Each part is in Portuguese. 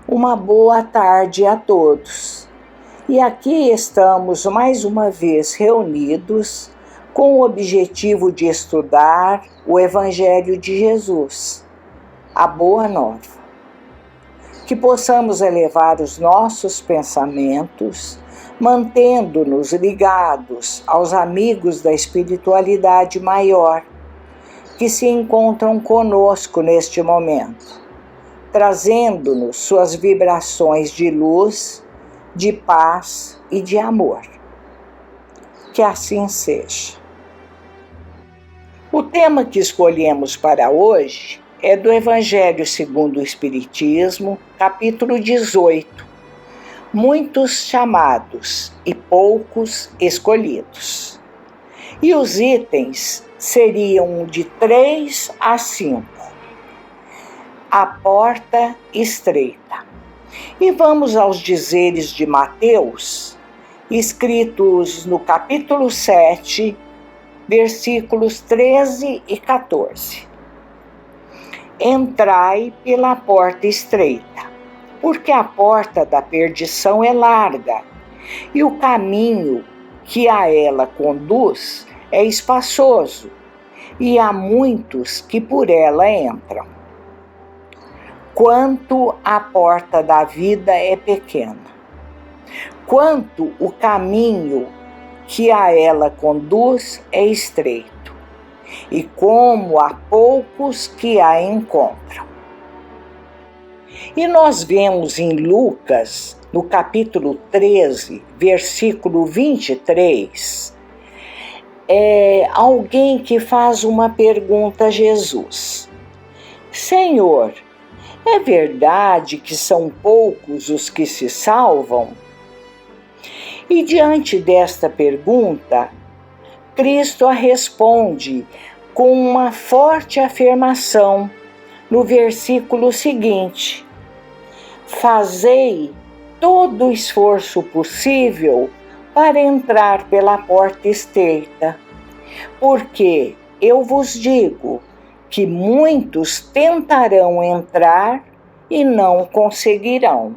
Uma boa tarde a todos. E aqui estamos mais uma vez reunidos com o objetivo de estudar o Evangelho de Jesus, a Boa Nova. Que possamos elevar os nossos pensamentos, mantendo-nos ligados aos amigos da espiritualidade maior, que se encontram conosco neste momento, trazendo-nos suas vibrações de luz, de paz e de amor. Que assim seja. O tema que escolhemos para hoje é do Evangelho segundo o Espiritismo, capítulo 18. Muitos chamados e poucos escolhidos. E os itens seriam de 3 a 5. A porta estreita. E vamos aos dizeres de Mateus, escritos no capítulo 7, versículos 13 e 14. Entrai pela porta estreita, porque a porta da perdição é larga, e o caminho que a ela conduz é espaçoso, e há muitos que por ela entram. Quanto a porta da vida é pequena, quanto o caminho que a ela conduz é estreito, e como há poucos que a encontram. E nós vemos em Lucas, no capítulo 13, versículo 23, alguém que faz uma pergunta a Jesus. Senhor, é verdade que são poucos os que se salvam? E diante desta pergunta, Cristo a responde com uma forte afirmação no versículo seguinte: fazei todo o esforço possível para entrar pela porta estreita, porque eu vos digo que muitos tentarão entrar e não conseguirão.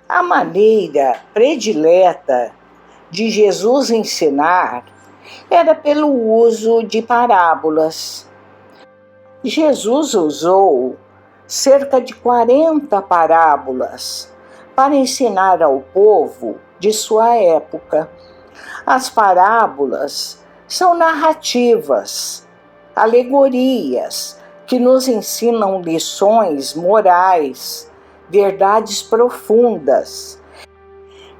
A maneira predileta de Jesus ensinar era pelo uso de parábolas. Jesus usou cerca de 40 parábolas para ensinar ao povo de sua época. As parábolas são narrativas, alegorias que nos ensinam lições morais, verdades profundas.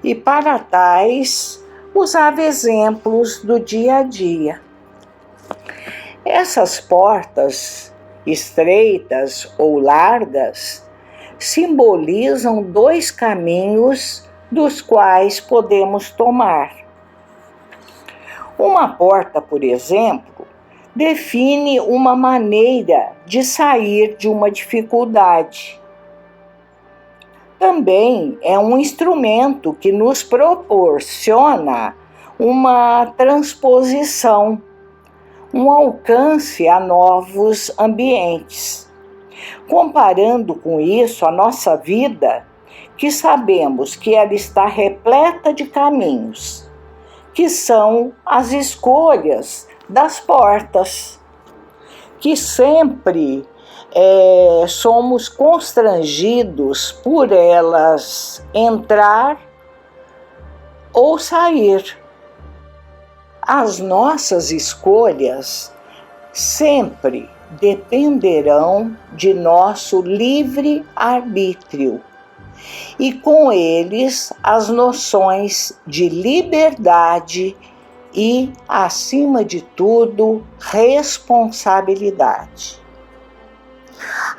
E para tais, usava exemplos do dia a dia. Essas portas estreitas ou largas simbolizam 2 caminhos dos quais podemos tomar. Uma porta, por exemplo, define uma maneira de sair de uma dificuldade. Também é um instrumento que nos proporciona uma transposição, um alcance a novos ambientes. Comparando com isso a nossa vida, que sabemos que ela está repleta de caminhos, que são as escolhas das portas, que sempre somos constrangidos por elas entrar ou sair. As nossas escolhas sempre dependerão de nosso livre arbítrio e com eles as noções de liberdade e, acima de tudo, responsabilidade.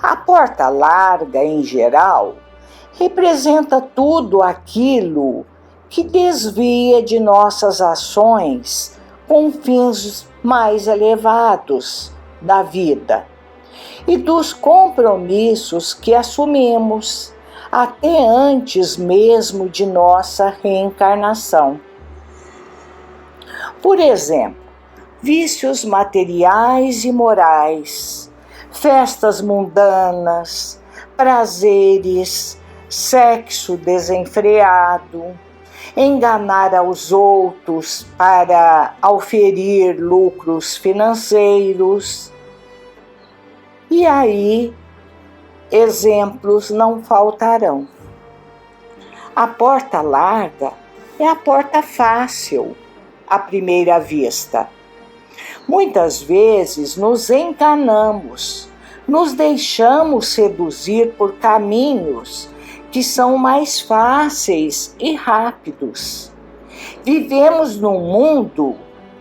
A porta larga, em geral, representa tudo aquilo que desvia de nossas ações com fins mais elevados da vida e dos compromissos que assumimos até antes mesmo de nossa reencarnação. Por exemplo, vícios materiais e morais, festas mundanas, prazeres, sexo desenfreado, enganar aos outros para auferir lucros financeiros. E aí, exemplos não faltarão. A porta larga é a porta fácil, à primeira vista. Muitas vezes nos enganamos, nos deixamos seduzir por caminhos que são mais fáceis e rápidos. Vivemos num mundo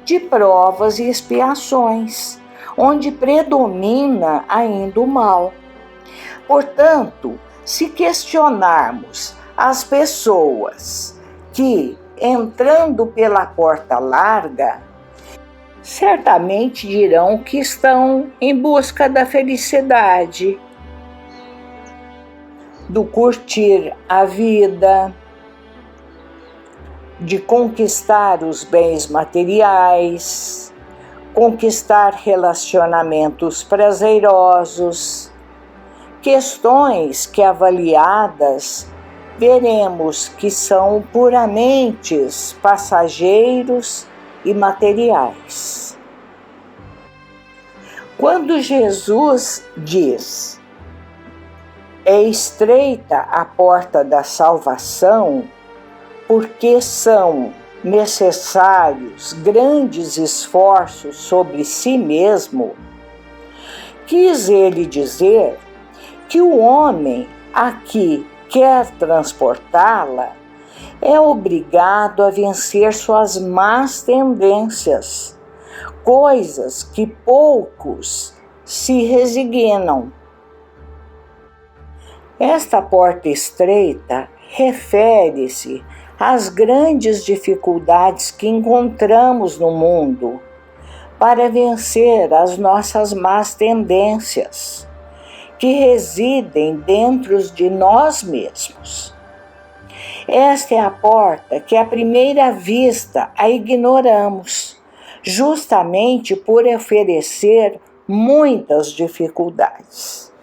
de provas e expiações, onde predomina ainda o mal. Portanto, se questionarmos as pessoas que, entrando pela porta larga, certamente dirão que estão em busca da felicidade, do curtir a vida, de conquistar os bens materiais, conquistar relacionamentos prazerosos, questões que, avaliadas, veremos que são puramente passageiros e materiais. Quando Jesus diz: é estreita a porta da salvação, porque são necessários grandes esforços sobre si mesmo, quis ele dizer que o homem a que quer transportá-la é obrigado a vencer suas más tendências, coisas que poucos se resignam. Esta porta estreita refere-se às grandes dificuldades que encontramos no mundo para vencer as nossas más tendências, que residem dentro de nós mesmos. Esta é a porta que, à primeira vista, a ignoramos, justamente por oferecer muitas dificuldades.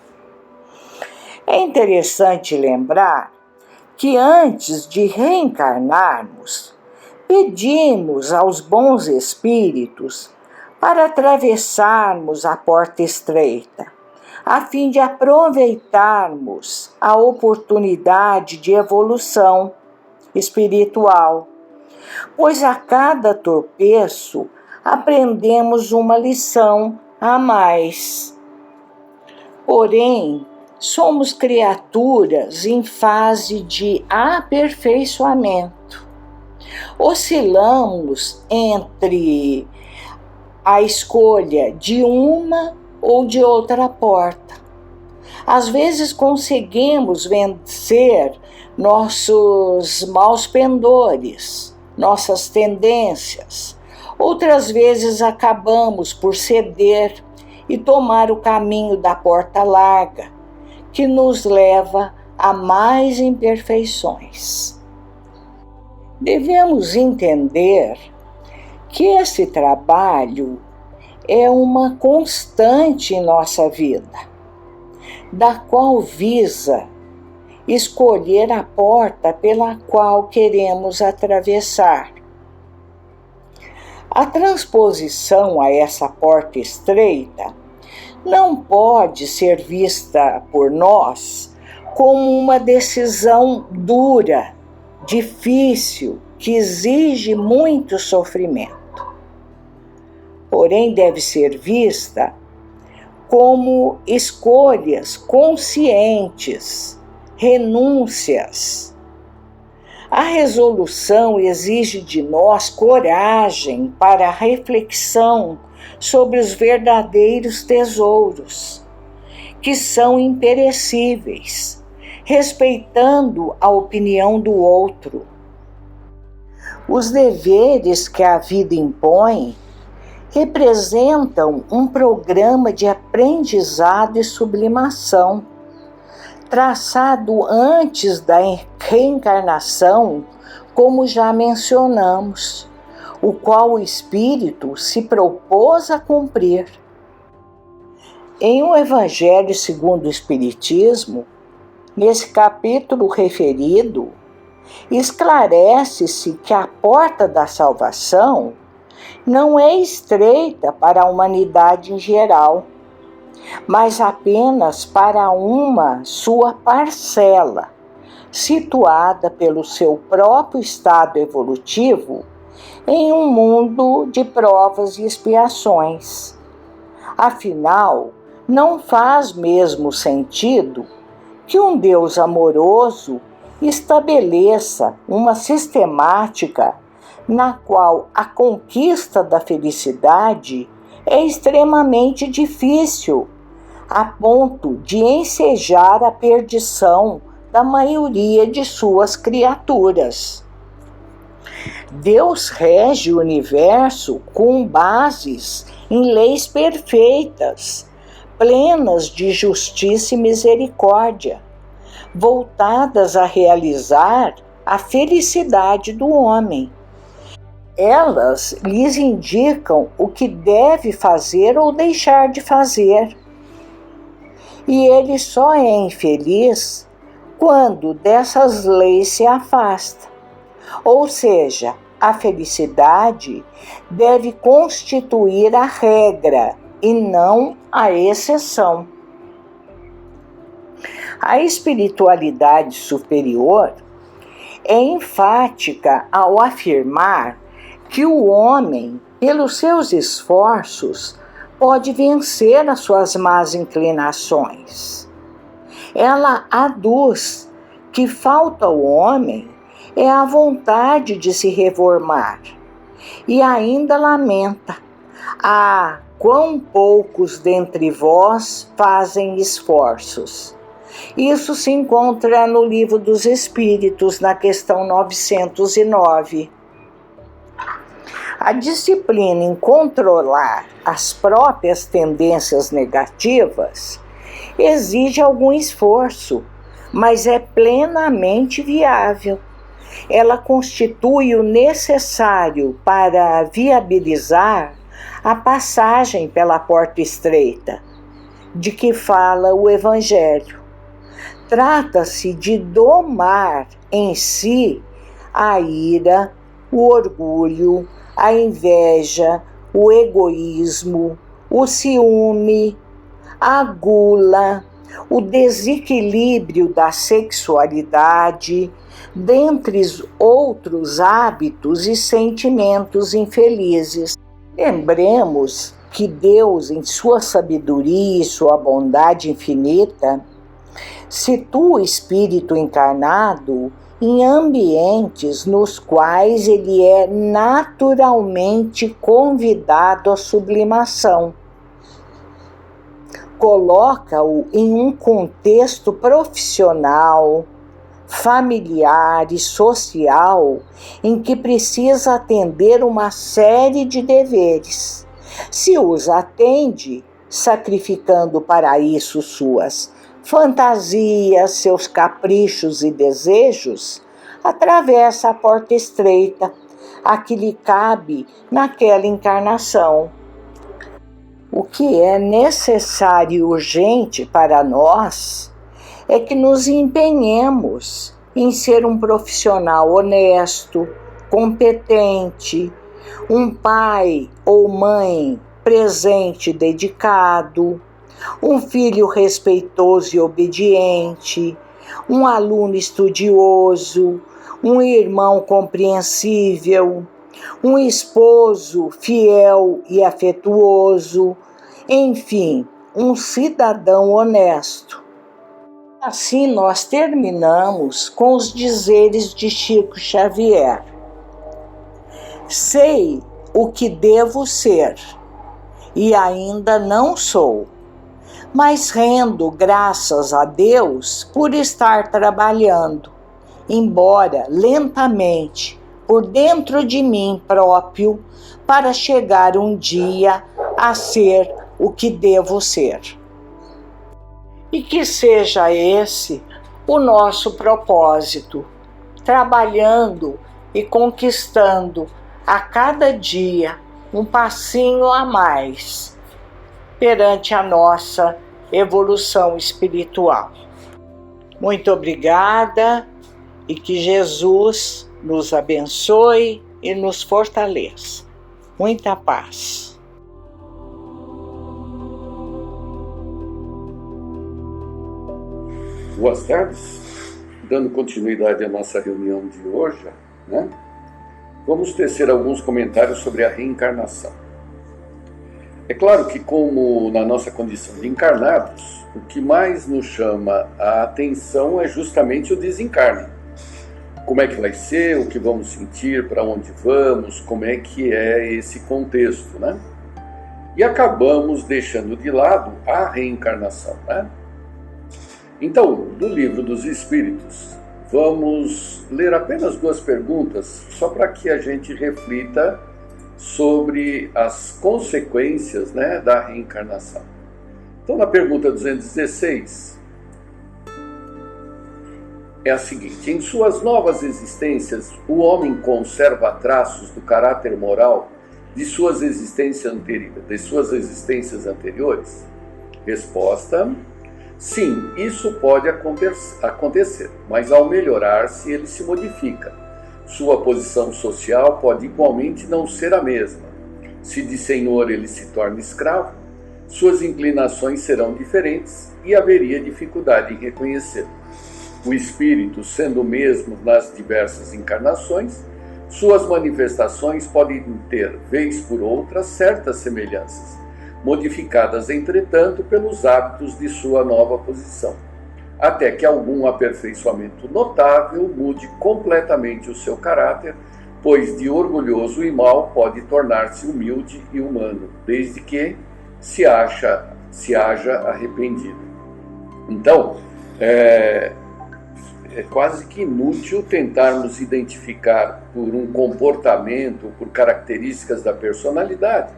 É interessante lembrar que, antes de reencarnarmos, pedimos aos bons espíritos para atravessarmos a porta estreita, a fim de aproveitarmos a oportunidade de evolução espiritual, pois a cada tropeço aprendemos uma lição a mais. Porém, somos criaturas em fase de aperfeiçoamento. Oscilamos entre a escolha de uma ou de outra porta. Às vezes conseguimos vencer nossos maus pendores, nossas tendências. Outras vezes acabamos por ceder e tomar o caminho da porta larga, que nos leva a mais imperfeições. Devemos entender que esse trabalho é uma constante em nossa vida, da qual visa escolher a porta pela qual queremos atravessar. A transposição a essa porta estreita não pode ser vista por nós como uma decisão dura, difícil, que exige muito sofrimento. Porém, deve ser vista como escolhas conscientes, renúncias. A resolução exige de nós coragem para a reflexão sobre os verdadeiros tesouros, que são imperecíveis, respeitando a opinião do outro. Os deveres que a vida impõe representam um programa de aprendizado e sublimação, traçado antes da reencarnação, como já mencionamos, o qual o espírito se propôs a cumprir. Em O Evangelho segundo o Espiritismo, Nesse capítulo referido, esclarece-se que a porta da salvação não é estreita para a humanidade em geral, mas apenas para uma sua parcela, situada pelo seu próprio estado evolutivo em um mundo de provas e expiações. Afinal, não faz mesmo sentido que um Deus amoroso estabeleça uma sistemática na qual a conquista da felicidade é extremamente difícil, a ponto de ensejar a perdição da maioria de suas criaturas. Deus rege o universo com bases em leis perfeitas, plenas de justiça e misericórdia, voltadas a realizar a felicidade do homem. Elas lhes indicam o que deve fazer ou deixar de fazer. E ele só é infeliz quando dessas leis se afasta. Ou seja, a felicidade deve constituir a regra e não a exceção. A espiritualidade superior é enfática ao afirmar que o homem, pelos seus esforços, pode vencer as suas más inclinações. Ela aduz que falta ao homem é a vontade de se reformar e ainda lamenta: ah, quão poucos dentre vós fazem esforços. Isso se encontra no Livro dos Espíritos, na questão 909. A disciplina em controlar as próprias tendências negativas exige algum esforço, mas é plenamente viável. Ela constitui o necessário para viabilizar a passagem pela porta estreita, de que fala o Evangelho. Trata-se de domar em si a ira, o orgulho, a inveja, o egoísmo, o ciúme, a gula, o desequilíbrio da sexualidade, dentre outros hábitos e sentimentos infelizes. Lembremos que Deus, em sua sabedoria e sua bondade infinita, situa o espírito encarnado em ambientes nos quais ele é naturalmente convidado à sublimação. Coloca-o em um contexto profissional, familiar e social em que precisa atender uma série de deveres. Se os atende, sacrificando para isso suas fantasias, seus caprichos e desejos, atravessa a porta estreita, a que lhe cabe naquela encarnação. O que é necessário e urgente para nós é que nos empenhemos em ser um profissional honesto, competente, um pai ou mãe presente e dedicado, um filho respeitoso e obediente, um aluno estudioso, um irmão compreensível, um esposo fiel e afetuoso, enfim, um cidadão honesto. Assim nós terminamos com os dizeres de Chico Xavier. Sei o que devo ser e ainda não sou, mas rendo graças a Deus por estar trabalhando, embora lentamente, por dentro de mim próprio, para chegar um dia a ser o que devo ser. E que seja esse o nosso propósito, trabalhando e conquistando a cada dia um passinho a mais perante a nossa evolução espiritual. Muito obrigada e que Jesus nos abençoe e nos fortaleça. Muita paz. Boas tardes. Dando continuidade à nossa reunião de hoje, vamos tecer alguns comentários sobre a reencarnação. É claro que, como na nossa condição de encarnados, o que mais nos chama a atenção é justamente o desencarne. Como é que vai ser, o que vamos sentir, para onde vamos, como é que é esse contexto, E acabamos deixando de lado a reencarnação, Então, do Livro dos Espíritos, vamos ler apenas 2 perguntas, só para que a gente reflita sobre as consequências da reencarnação. Então, na pergunta 216, é a seguinte: em suas novas existências, o homem conserva traços do caráter moral de suas existências anteriores? Resposta: sim, isso pode acontecer, mas ao melhorar-se, ele se modifica. Sua posição social pode igualmente não ser a mesma. Se de senhor ele se torna escravo, suas inclinações serão diferentes e haveria dificuldade em reconhecê-lo. O espírito, sendo o mesmo nas diversas encarnações, suas manifestações podem ter, vez por outra, certas semelhanças, modificadas, entretanto, pelos hábitos de sua nova posição, até que algum aperfeiçoamento notável mude completamente o seu caráter, pois de orgulhoso e mau pode tornar-se humilde e humano, desde que se haja arrependido. Então, é quase que inútil tentarmos identificar por um comportamento, por características da personalidade,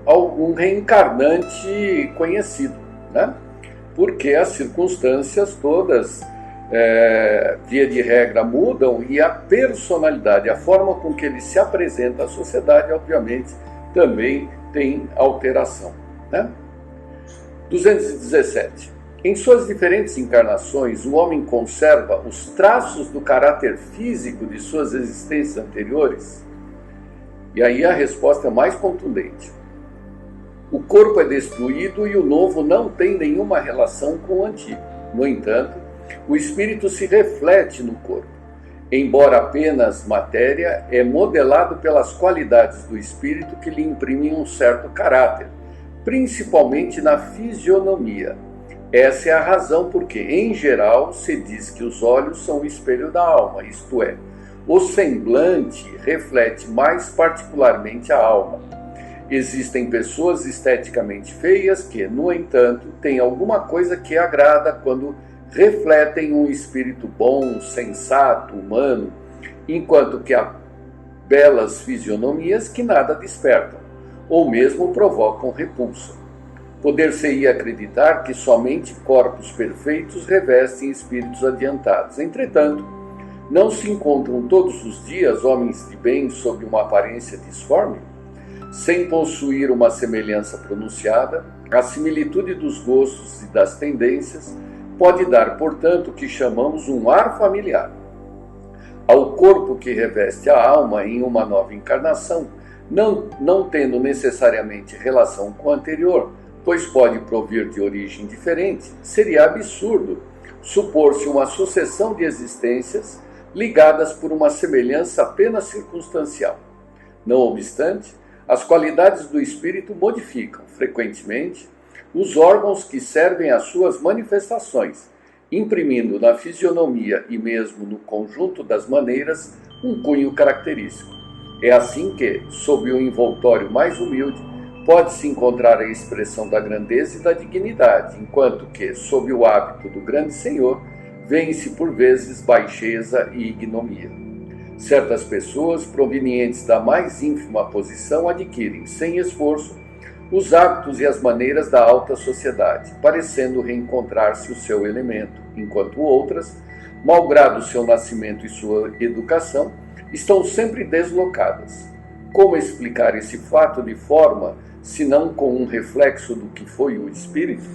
algum reencarnante conhecido, Porque as circunstâncias todas, via de regra, mudam e a personalidade, a forma com que ele se apresenta à sociedade, obviamente, também tem alteração. 217. Em suas diferentes encarnações, o homem conserva os traços do caráter físico de suas existências anteriores? E aí a resposta é mais contundente. O corpo é destruído e o novo não tem nenhuma relação com o antigo. No entanto, o espírito se reflete no corpo. Embora apenas matéria, é modelado pelas qualidades do espírito que lhe imprimem um certo caráter, principalmente na fisionomia. Essa é a razão porque, em geral, se diz que os olhos são o espelho da alma, isto é, o semblante reflete mais particularmente a alma. Existem pessoas esteticamente feias que, no entanto, têm alguma coisa que agrada quando refletem um espírito bom, sensato, humano, enquanto que há belas fisionomias que nada despertam, ou mesmo provocam repulsa. Poder-se-ia acreditar que somente corpos perfeitos revestem espíritos adiantados. Entretanto, não se encontram todos os dias homens de bem sob uma aparência disforme? Sem possuir uma semelhança pronunciada, a similitude dos gostos e das tendências pode dar, portanto, o que chamamos um ar familiar. Ao corpo que reveste a alma em uma nova encarnação, não tendo necessariamente relação com o anterior, pois pode provir de origem diferente, seria absurdo supor-se uma sucessão de existências ligadas por uma semelhança apenas circunstancial. Não obstante, as qualidades do espírito modificam, frequentemente, os órgãos que servem às suas manifestações, imprimindo na fisionomia e mesmo no conjunto das maneiras um cunho característico. É assim que, sob o envoltório mais humilde, pode-se encontrar a expressão da grandeza e da dignidade, enquanto que, sob o hábito do grande senhor, vêem-se por vezes baixeza e ignomia. Certas pessoas, provenientes da mais ínfima posição, adquirem, sem esforço, os hábitos e as maneiras da alta sociedade, parecendo reencontrar-se o seu elemento, enquanto outras, malgrado seu nascimento e sua educação, estão sempre deslocadas. Como explicar esse fato de forma, senão com um reflexo do que foi o espírito?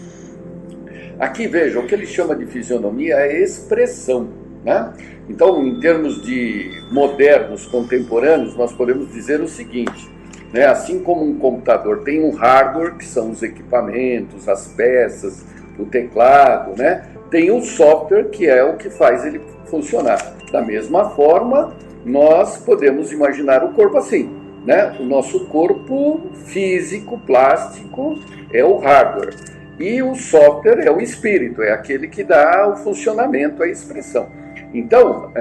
Aqui, veja, o que ele chama de fisionomia é expressão, né? Então, em termos de modernos, contemporâneos, nós podemos dizer o seguinte, né? Assim como um computador tem um hardware, que são os equipamentos, as peças, o teclado, né? Tem o software, que é o que faz ele funcionar. Da mesma forma, nós podemos imaginar o corpo assim, né? O nosso corpo físico, plástico, é o hardware. E o software é o espírito, é aquele que dá o funcionamento, a expressão. Então,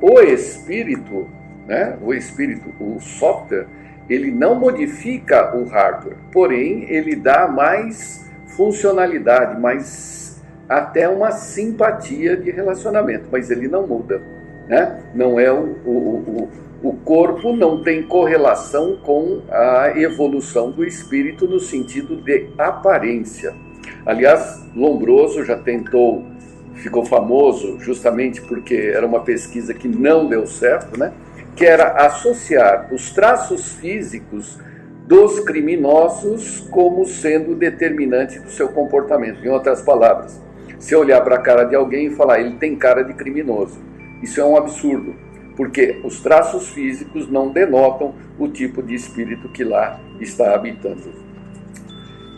o espírito, né? O software, ele não modifica o hardware, porém, ele dá mais funcionalidade, mais até uma simpatia de relacionamento, mas ele não muda, né? Não é o corpo não tem correlação com a evolução do espírito no sentido de aparência. Aliás, Lombroso já tentou, ficou famoso justamente porque era uma pesquisa que não deu certo, né? Que era associar os traços físicos dos criminosos como sendo determinante do seu comportamento. Em outras palavras, se olhar para a cara de alguém e falar, ele tem cara de criminoso. Isso é um absurdo, porque os traços físicos não denotam o tipo de espírito que lá está habitando.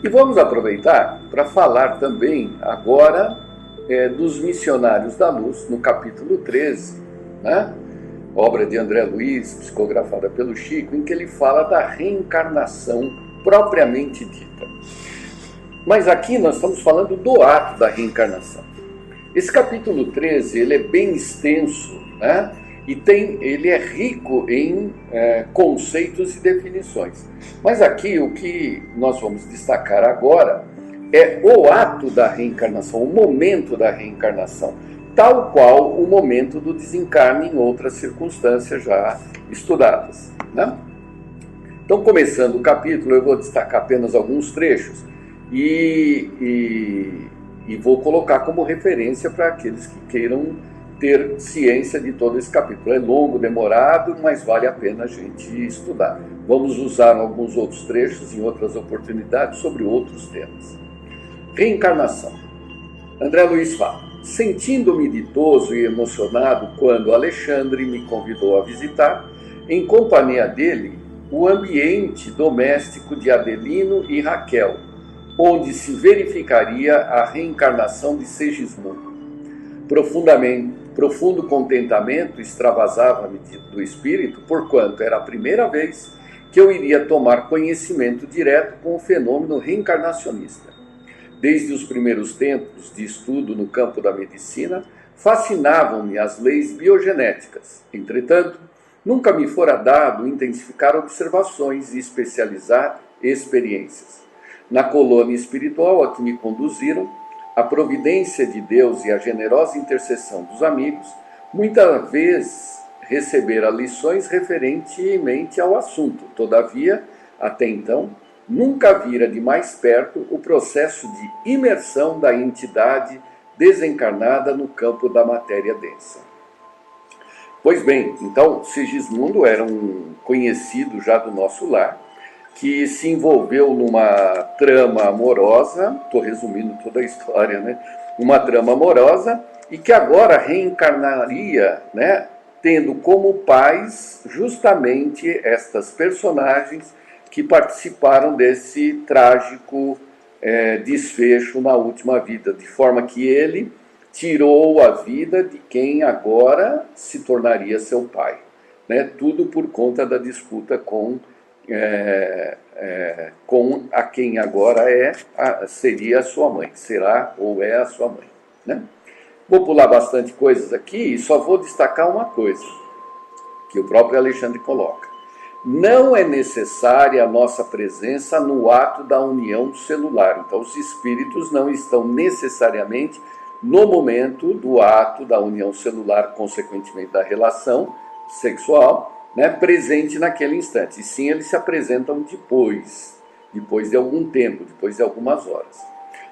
E vamos aproveitar para falar também agora dos Missionários da Luz, no capítulo 13, né? Obra de André Luiz, psicografada pelo Chico, em que ele fala da reencarnação propriamente dita. Mas aqui nós estamos falando do ato da reencarnação. Esse capítulo 13, ele é bem extenso, né? E ele é rico em conceitos e definições. Mas aqui o que nós vamos destacar agora é o ato da reencarnação, o momento da reencarnação, tal qual o momento do desencarne em outras circunstâncias já estudadas, né? Então, começando o capítulo, eu vou destacar apenas alguns trechos e vou colocar como referência para aqueles que queiram ter ciência de todo esse capítulo. É longo, demorado, mas vale a pena a gente estudar. Vamos usar alguns outros trechos em outras oportunidades sobre outros temas. Reencarnação. André Luiz fala: sentindo-me ditoso e emocionado quando Alexandre me convidou a visitar, em companhia dele, o ambiente doméstico de Adelino e Raquel, onde se verificaria a reencarnação de Segismundo. Profundo contentamento extravasava-me do espírito, porquanto era a primeira vez que eu iria tomar conhecimento direto com o fenômeno reencarnacionista. Desde os primeiros tempos de estudo no campo da medicina, fascinavam-me as leis biogenéticas. Entretanto, nunca me fora dado intensificar observações e especializar experiências. Na colônia espiritual a que me conduziram, a providência de Deus e a generosa intercessão dos amigos, muitas vezes recebera lições referentemente ao assunto. Todavia, até então, nunca vira de mais perto o processo de imersão da entidade desencarnada no campo da matéria densa. Pois bem, então, Segismundo era um conhecido já do nosso lar, que se envolveu numa trama amorosa, estou resumindo toda a história, né? Uma trama amorosa, e que agora reencarnaria, né? Tendo como pais justamente estas personagens que participaram desse trágico desfecho na última vida, de forma que ele tirou a vida de quem agora se tornaria seu pai, né? Tudo por conta da disputa com a quem agora seria a sua mãe, será ou é a sua mãe, né? Vou pular bastante coisas aqui e só vou destacar uma coisa, que o próprio Alexandre coloca. Não é necessária a nossa presença no ato da união celular. Então, os espíritos não estão necessariamente no momento do ato da união celular, consequentemente da relação sexual, né, presente naquele instante. E sim, eles se apresentam depois de algum tempo, depois de algumas horas.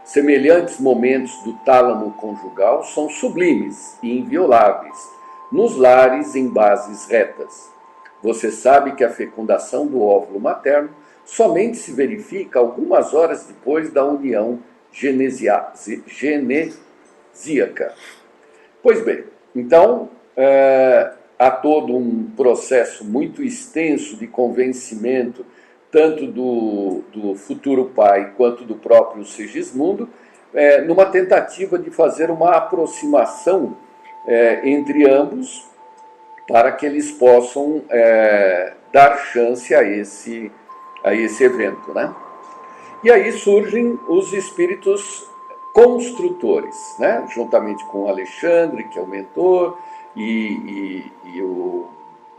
Semelhantes momentos do tálamo conjugal são sublimes e invioláveis, nos lares em bases retas. Você sabe que a fecundação do óvulo materno somente se verifica algumas horas depois da união genesiaca. Pois bem, então há todo um processo muito extenso de convencimento, tanto do futuro pai quanto do próprio Segismundo, numa tentativa de fazer uma aproximação entre ambos, para que eles possam dar chance a esse evento, né? E aí surgem os espíritos construtores, né? Juntamente com Alexandre, que é o mentor, e o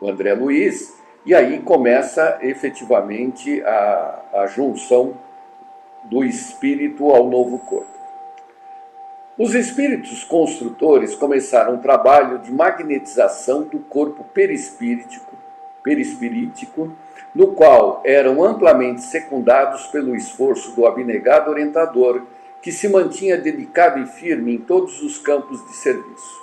André Luiz, e aí começa efetivamente a junção do espírito ao novo corpo. Os espíritos construtores começaram um trabalho de magnetização do corpo perispirítico, no qual eram amplamente secundados pelo esforço do abnegado orientador, que se mantinha dedicado e firme em todos os campos de serviço.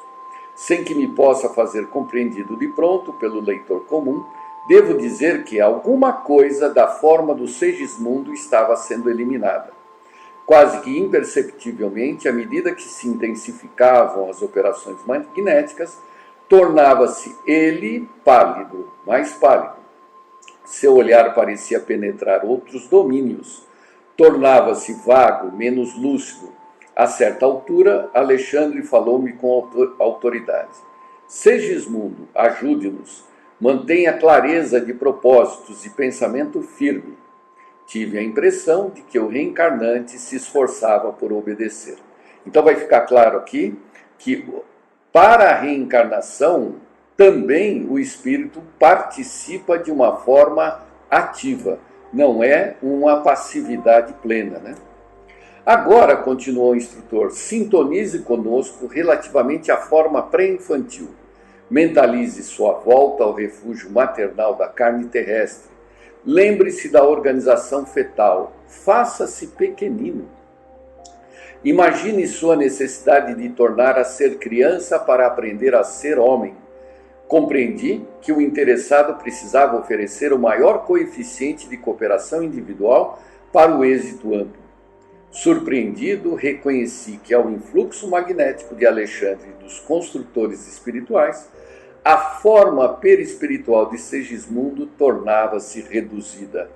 Sem que me possa fazer compreendido de pronto pelo leitor comum, devo dizer que alguma coisa da forma do Segismundo estava sendo eliminada. Quase que imperceptivelmente, à medida que se intensificavam as operações magnéticas, tornava-se ele pálido, mais pálido. Seu olhar parecia penetrar outros domínios. Tornava-se vago, menos lúcido. A certa altura, Alexandre falou-me com autoridade. Segismundo, ajude-nos. Mantenha clareza de propósitos e pensamento firme. Tive a impressão de que o reencarnante se esforçava por obedecer. Então vai ficar claro aqui que para a reencarnação também o espírito participa de uma forma ativa, não é uma passividade plena, né? Agora, continuou o instrutor, sintonize conosco relativamente à forma pré-infantil. Mentalize sua volta ao refúgio maternal da carne terrestre. Lembre-se da organização fetal. Faça-se pequenino. Imagine sua necessidade de tornar a ser criança para aprender a ser homem. Compreendi que o interessado precisava oferecer o maior coeficiente de cooperação individual para o êxito amplo. Surpreendido, reconheci que ao influxo magnético de Alexandre e dos construtores espirituais, a forma perispiritual de Segismundo tornava-se reduzida.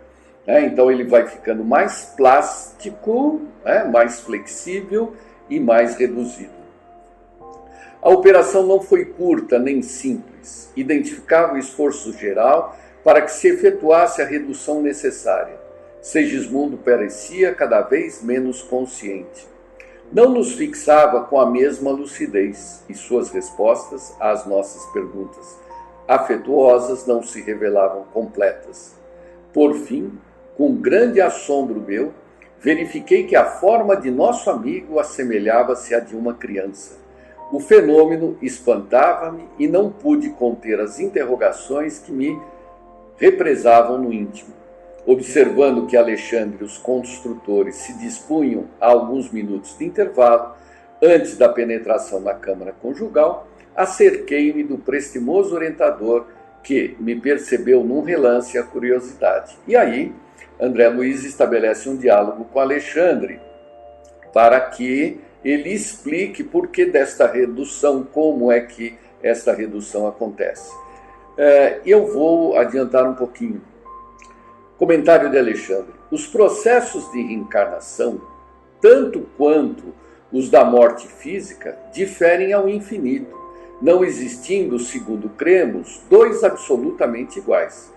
Então ele vai ficando mais plástico, mais flexível e mais reduzido. A operação não foi curta nem simples. Identificava o esforço geral para que se efetuasse a redução necessária. Segismundo parecia cada vez menos consciente. Não nos fixava com a mesma lucidez e suas respostas às nossas perguntas afetuosas não se revelavam completas. Por fim, com grande assombro meu, verifiquei que a forma de nosso amigo assemelhava-se à de uma criança. O fenômeno espantava-me e não pude conter as interrogações que me represavam no íntimo. Observando que Alexandre e os construtores se dispunham a alguns minutos de intervalo, antes da penetração na câmara conjugal, acerquei-me do prestimoso orientador que me percebeu num relance a curiosidade. E aí, André Luiz estabelece um diálogo com Alexandre para que ele explique por que desta redução, como é que esta redução acontece. Eu vou adiantar um pouquinho. Comentário de Alexandre. Os processos de reencarnação, tanto quanto os da morte física, diferem ao infinito, não existindo, segundo cremos, dois absolutamente iguais.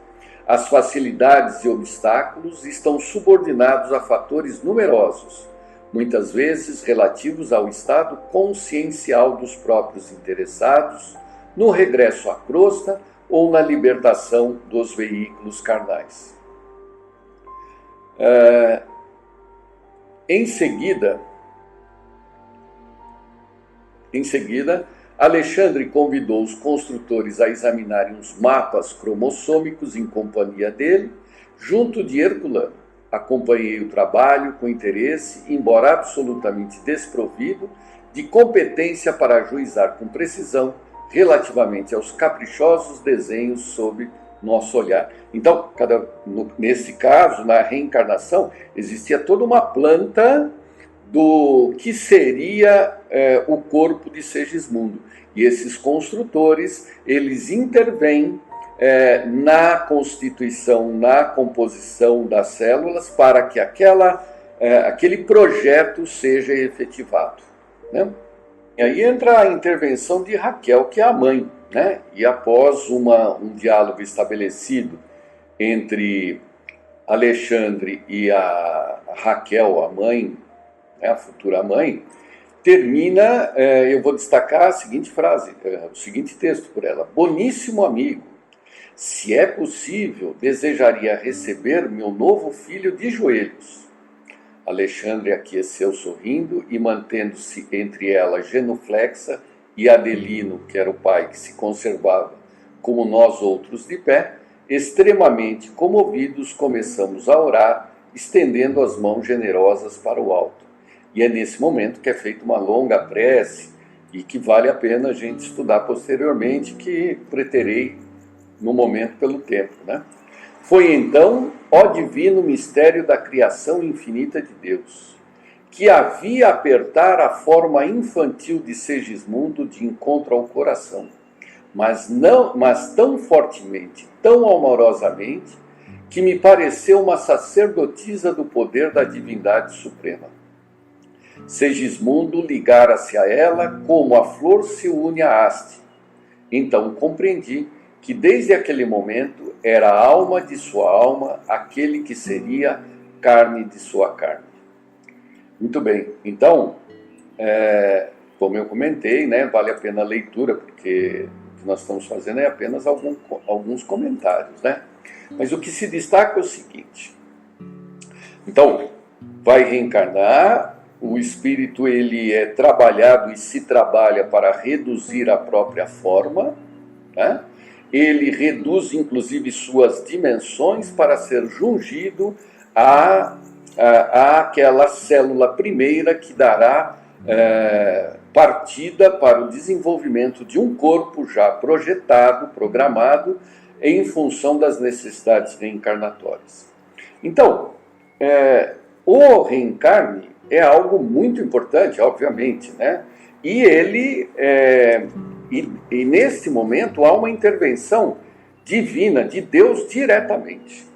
As facilidades e obstáculos estão subordinados a fatores numerosos, muitas vezes relativos ao estado consciencial dos próprios interessados, no regresso à crosta ou na libertação dos veículos carnais. Em seguida, Alexandre convidou os construtores a examinarem os mapas cromossômicos em companhia dele, junto de Herculano. Acompanhei o trabalho com interesse, embora absolutamente desprovido de competência para ajuizar com precisão relativamente aos caprichosos desenhos sob nosso olhar. Então, nesse caso, na reencarnação, existia toda uma planta do que seria o corpo de Segismundo. E esses construtores, eles intervêm na constituição, na composição das células para que aquele projeto seja efetivado, né? E aí entra a intervenção de Raquel, que é a mãe, né? E após um diálogo estabelecido entre Alexandre e a Raquel, a mãe, né, a futura mãe, termina, eu vou destacar a seguinte frase, o seguinte texto por ela: boníssimo amigo, se é possível, desejaria receber meu novo filho de joelhos. Alexandre aqueceu sorrindo e mantendo-se entre ela genuflexa e Adelino, que era o pai, que se conservava como nós outros de pé, extremamente comovidos, começamos a orar, estendendo as mãos generosas para o alto. E é nesse momento que é feita uma longa prece e que vale a pena a gente estudar posteriormente, que preterei no momento pelo tempo, né? Foi então, ó divino mistério da criação infinita de Deus, que havia apertar a forma infantil de Segismundo de encontro ao coração, mas tão fortemente, tão amorosamente, que me pareceu uma sacerdotisa do poder da divindade suprema. Segismundo ligara-se a ela como a flor se une à haste. Então compreendi que desde aquele momento era a alma de sua alma, aquele que seria carne de sua carne. Muito bem, então, como eu comentei, né, vale a pena a leitura, porque o que nós estamos fazendo é apenas alguns comentários, né? Mas o que se destaca é o seguinte: então, vai reencarnar, o espírito ele é trabalhado e se trabalha para reduzir a própria forma, né? Ele reduz inclusive suas dimensões para ser jungido àquela célula primeira que dará partida para o desenvolvimento de um corpo já projetado, programado, em função das necessidades reencarnatórias. Então, o reencarne é algo muito importante, obviamente, né? E ele, e nesse momento há uma intervenção divina, de Deus diretamente,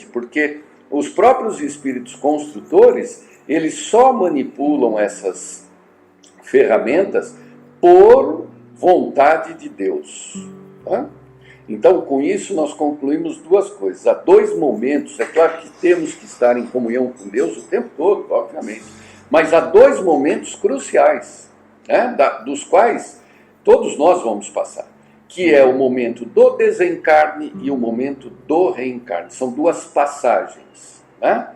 porque os próprios espíritos construtores, eles só manipulam essas ferramentas por vontade de Deus, tá? Então, com isso, nós concluímos duas coisas. Há dois momentos, é claro que temos que estar em comunhão com Deus o tempo todo, obviamente, mas há dois momentos cruciais, né, dos quais todos nós vamos passar, que é o momento do desencarne e o momento do reencarne. São duas passagens, né?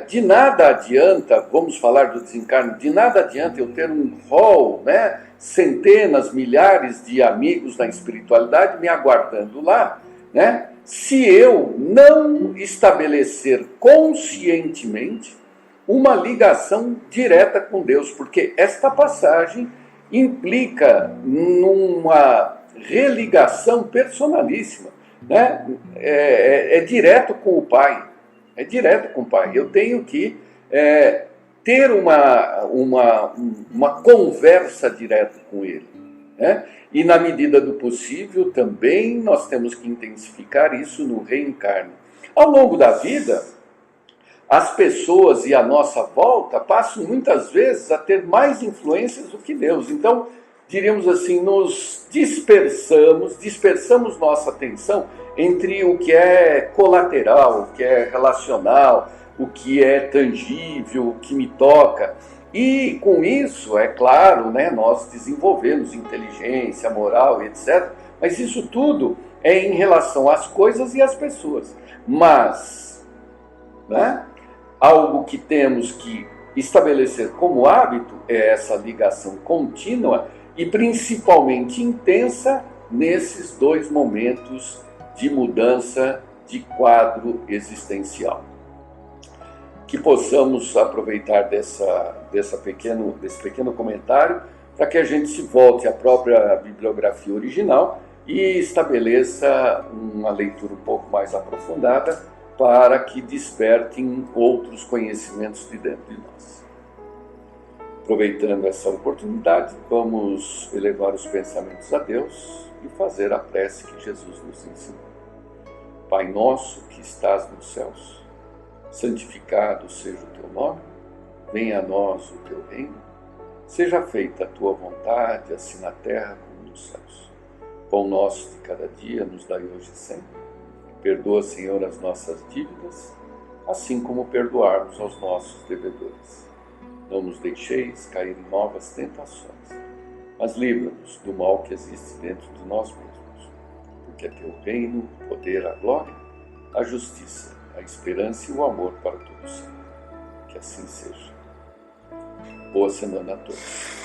De nada adianta, vamos falar do desencarne, de nada adianta eu ter um rol, né, centenas, milhares de amigos na espiritualidade me aguardando lá, né, se eu não estabelecer conscientemente uma ligação direta com Deus, porque esta passagem implica numa religação personalíssima, né? É direto com o Pai, Eu tenho que ter uma conversa direta com Ele, né? E na medida do possível também nós temos que intensificar isso no reencarne. Ao longo da vida, as pessoas e a nossa volta passam muitas vezes a ter mais influências do que Deus. Então, diríamos assim, nos dispersamos nossa atenção entre o que é colateral, o que é relacional, o que é tangível, o que me toca. E com isso, é claro, né, nós desenvolvemos inteligência, moral, etc. Mas isso tudo é em relação às coisas e às pessoas. Mas, né, algo que temos que estabelecer como hábito é essa ligação contínua e principalmente intensa nesses dois momentos de mudança de quadro existencial. Que possamos aproveitar desse pequeno comentário para que a gente se volte à própria bibliografia original e estabeleça uma leitura um pouco mais aprofundada para que despertem outros conhecimentos de dentro de nós. Aproveitando essa oportunidade, vamos elevar os pensamentos a Deus e fazer a prece que Jesus nos ensinou. Pai nosso que estás nos céus, santificado seja o teu nome, venha a nós o teu reino, seja feita a tua vontade, assim na terra como nos céus. Pão nosso de cada dia nos dai hoje e sempre. Perdoa, Senhor, as nossas dívidas, assim como perdoarmos aos nossos devedores. Não nos deixeis cair em novas tentações, mas livra-nos do mal que existe dentro de nós mesmos, porque é teu reino, o poder, a glória, a justiça, a esperança e o amor para todos sempre. Que assim seja. Boa semana a todos.